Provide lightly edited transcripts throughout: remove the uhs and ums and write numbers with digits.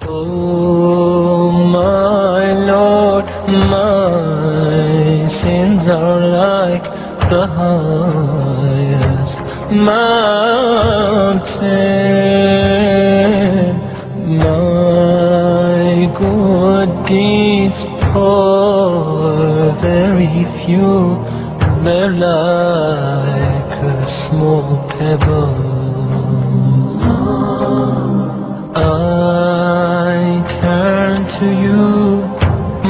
Oh my Lord, my sins are like the highest mountain. My good deeds are very few, they're like a small pebble. I turn to you,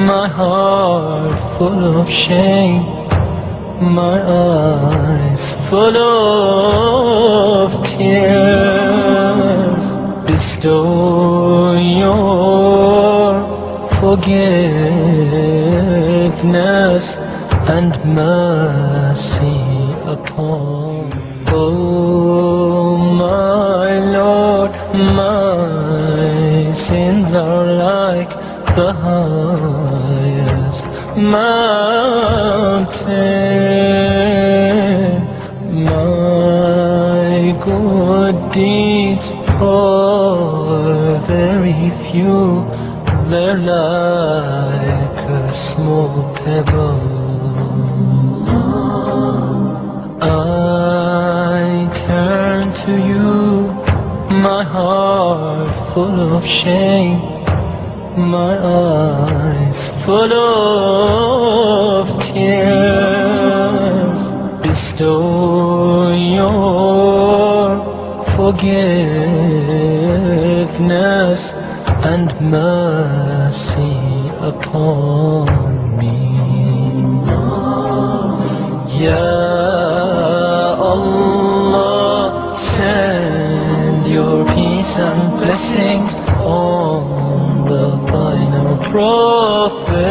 my heart full of shame, my eyes full of tears. Bestow your forgiveness and mercy upon me. Oh my Lord, my sins are like the highest mountain. My good deeds are very few, they're like a small pebble. I turn to you, my heart full of shame, my eyes full of tears. Bestow your forgiveness and mercy upon me. Ya Allah, send your peace and blessings on the final prophet.